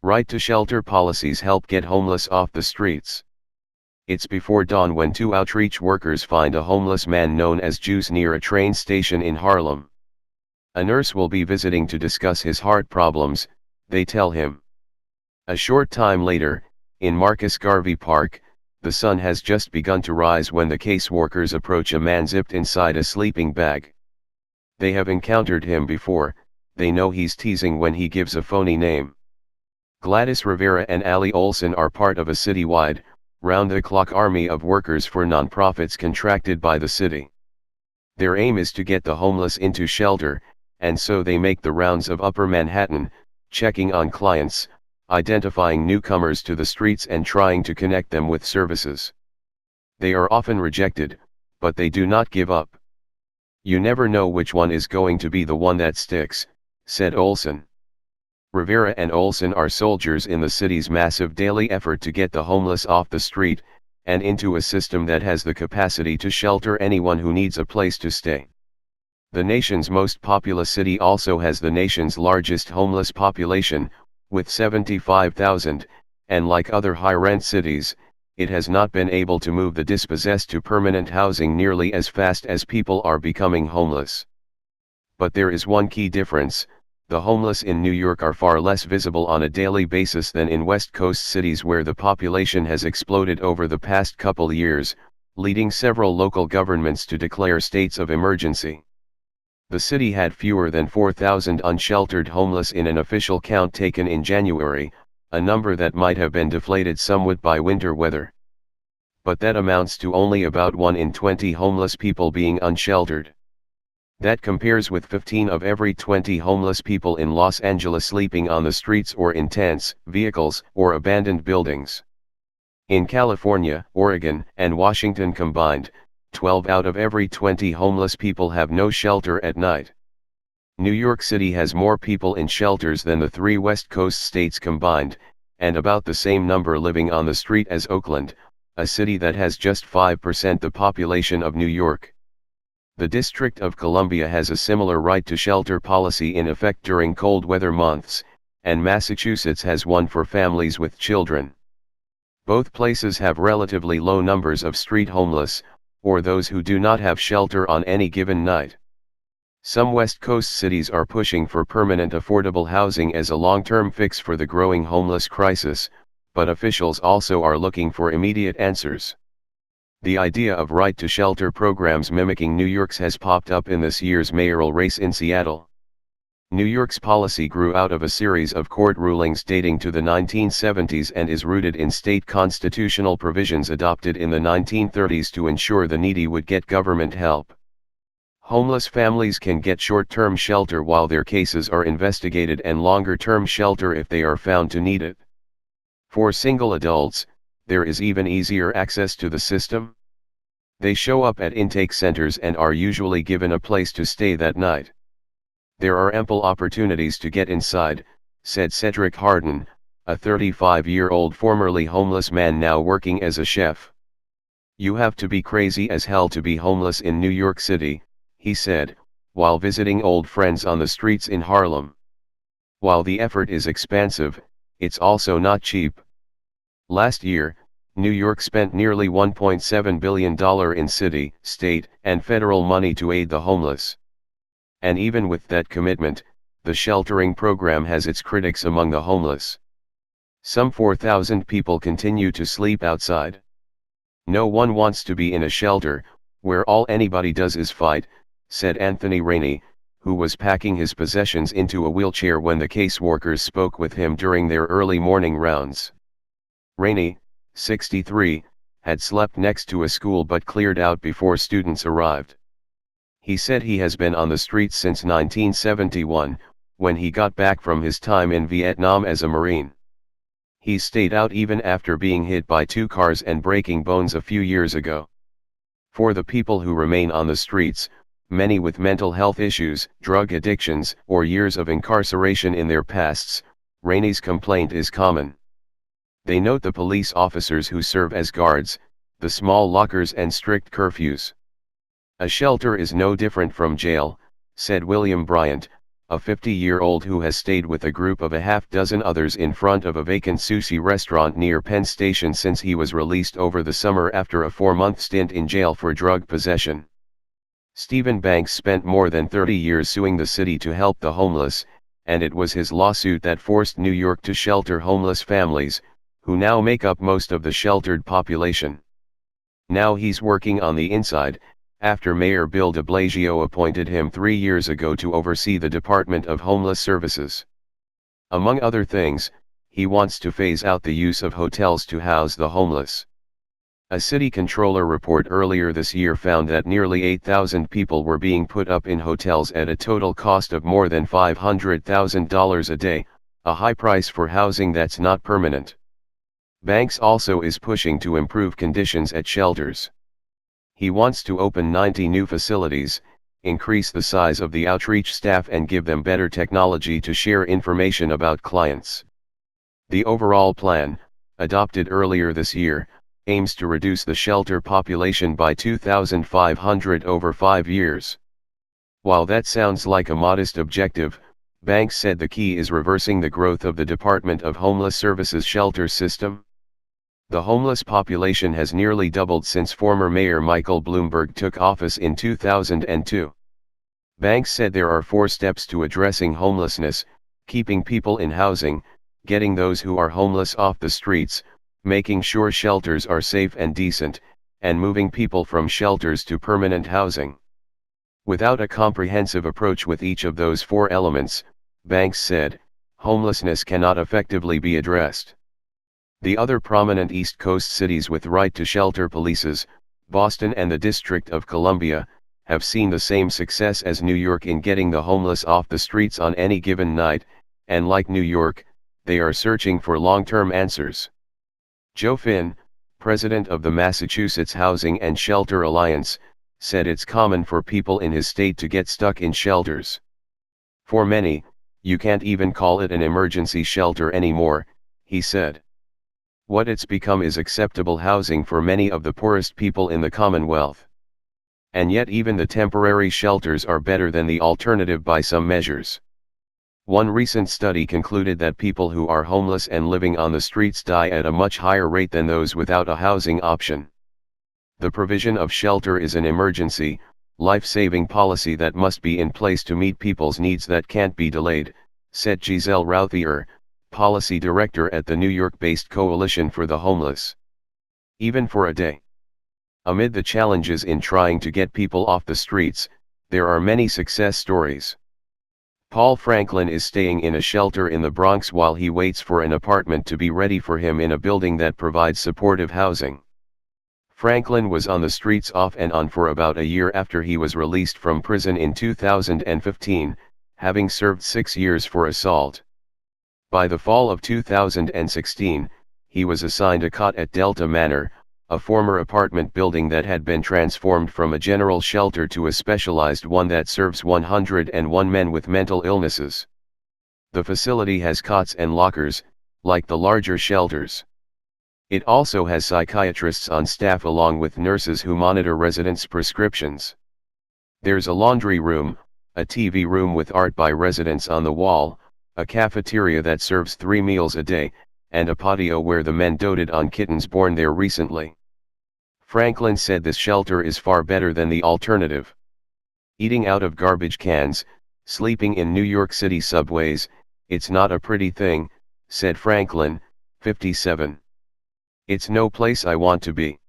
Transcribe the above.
Right to shelter policies help get homeless off the streets. It's before dawn when two outreach workers find a homeless man known as Juice near a train station in Harlem. A nurse will be visiting to discuss his heart problems, they tell him. A short time later, in Marcus Garvey Park, the sun has just begun to rise when the caseworkers approach a man zipped inside a sleeping bag. They have encountered him before, they know he's teasing when he gives a phony name. Gladys Rivera and Ali Olson are part of a citywide, round-the-clock army of workers for nonprofits contracted by the city. Their aim is to get the homeless into shelter, and so they make the rounds of Upper Manhattan, checking on clients, identifying newcomers to the streets and trying to connect them with services. They are often rejected, but they do not give up. You never know which one is going to be the one that sticks, said Olson. Rivera and Olson are soldiers in the city's massive daily effort to get the homeless off the street, and into a system that has the capacity to shelter anyone who needs a place to stay. The nation's most populous city also has the nation's largest homeless population, with 75,000, and like other high-rent cities, it has not been able to move the dispossessed to permanent housing nearly as fast as people are becoming homeless. But there is one key difference: the homeless in New York are far less visible on a daily basis than in West Coast cities where the population has exploded over the past couple years, leading several local governments to declare states of emergency. The city had fewer than 4,000 unsheltered homeless in an official count taken in January, a number that might have been deflated somewhat by winter weather. But that amounts to only about 1 in 20 homeless people being unsheltered. That compares with 15 of every 20 homeless people in Los Angeles sleeping on the streets or in tents, vehicles, or abandoned buildings. In California, Oregon, and Washington combined, 12 out of every 20 homeless people have no shelter at night. New York City has more people in shelters than the 3 West Coast states combined, and about the same number living on the street as Oakland, a city that has just 5% the population of New York. The District of Columbia has a similar right to shelter policy in effect during cold weather months, and Massachusetts has one for families with children. Both places have relatively low numbers of street homeless, or those who do not have shelter on any given night. Some West Coast cities are pushing for permanent affordable housing as a long-term fix for the growing homeless crisis, but officials also are looking for immediate answers. The idea of right-to-shelter programs mimicking New York's has popped up in this year's mayoral race in Seattle. New York's policy grew out of a series of court rulings dating to the 1970s and is rooted in state constitutional provisions adopted in the 1930s to ensure the needy would get government help. Homeless families can get short-term shelter while their cases are investigated and longer-term shelter if they are found to need it. For single adults, there is even easier access to the system. They show up at intake centers and are usually given a place to stay that night. There are ample opportunities to get inside, said Cedric Harden, a 35-year-old formerly homeless man now working as a chef. You have to be crazy as hell to be homeless in New York City, he said, while visiting old friends on the streets in Harlem. While the effort is expansive, it's also not cheap. Last year, New York spent nearly $1.7 billion in city, state, and federal money to aid the homeless. And even with that commitment, the sheltering program has its critics among the homeless. Some 4,000 people continue to sleep outside. No one wants to be in a shelter, where all anybody does is fight, said Anthony Rainey, who was packing his possessions into a wheelchair when the caseworkers spoke with him during their early morning rounds. Rainey, 63, had slept next to a school but cleared out before students arrived. He said he has been on the streets since 1971, when he got back from his time in Vietnam as a Marine. He stayed out even after being hit by 2 cars and breaking bones a few years ago. For the people who remain on the streets, many with mental health issues, drug addictions, or years of incarceration in their pasts, Rainey's complaint is common. They note the police officers who serve as guards, the small lockers and strict curfews. A shelter is no different from jail, said William Bryant, a 50-year-old who has stayed with a group of a half-dozen others in front of a vacant sushi restaurant near Penn Station since he was released over the summer after a 4-month stint in jail for drug possession. Stephen Banks spent more than 30 years suing the city to help the homeless, and it was his lawsuit that forced New York to shelter homeless families, who now make up most of the sheltered population. Now he's working on the inside, after Mayor Bill de Blasio appointed him 3 years ago to oversee the Department of Homeless Services. Among other things, he wants to phase out the use of hotels to house the homeless. A city controller report earlier this year found that nearly 8,000 people were being put up in hotels at a total cost of more than $500,000 a day, a high price for housing that's not permanent. Banks also is pushing to improve conditions at shelters. He wants to open 90 new facilities, increase the size of the outreach staff and give them better technology to share information about clients. The overall plan, adopted earlier this year, aims to reduce the shelter population by 2,500 over 5 years. While that sounds like a modest objective, Banks said the key is reversing the growth of the Department of Homeless Services shelter system. The homeless population has nearly doubled since former Mayor Michael Bloomberg took office in 2002. Banks said there are 4 steps to addressing homelessness: keeping people in housing, getting those who are homeless off the streets, making sure shelters are safe and decent, and moving people from shelters to permanent housing. Without a comprehensive approach with each of those 4 elements, Banks said, homelessness cannot effectively be addressed. The other prominent East Coast cities with right-to-shelter policies, Boston and the District of Columbia, have seen the same success as New York in getting the homeless off the streets on any given night, and like New York, they are searching for long-term answers. Joe Finn, president of the Massachusetts Housing and Shelter Alliance, said it's common for people in his state to get stuck in shelters. For many, you can't even call it an emergency shelter anymore, he said. What it's become is acceptable housing for many of the poorest people in the Commonwealth. And yet even the temporary shelters are better than the alternative by some measures. One recent study concluded that people who are homeless and living on the streets die at a much higher rate than those without a housing option. The provision of shelter is an emergency, life-saving policy that must be in place to meet people's needs that can't be delayed, said Giselle Routhier, policy director at the New York-based Coalition for the Homeless. Even for a day. Amid the challenges in trying to get people off the streets, there are many success stories. Paul Franklin is staying in a shelter in the Bronx while he waits for an apartment to be ready for him in a building that provides supportive housing. Franklin was on the streets off and on for about a year after he was released from prison in 2015, having served 6 years for assault. By the fall of 2016, he was assigned a cot at Delta Manor, a former apartment building that had been transformed from a general shelter to a specialized one that serves 101 men with mental illnesses. The facility has cots and lockers, like the larger shelters. It also has psychiatrists on staff along with nurses who monitor residents' prescriptions. There's a laundry room, a TV room with art by residents on the wall, a cafeteria that serves 3 meals a day, and a patio where the men doted on kittens born there recently. Franklin said this shelter is far better than the alternative. Eating out of garbage cans, sleeping in New York City subways, it's not a pretty thing, said Franklin, 57. It's no place I want to be.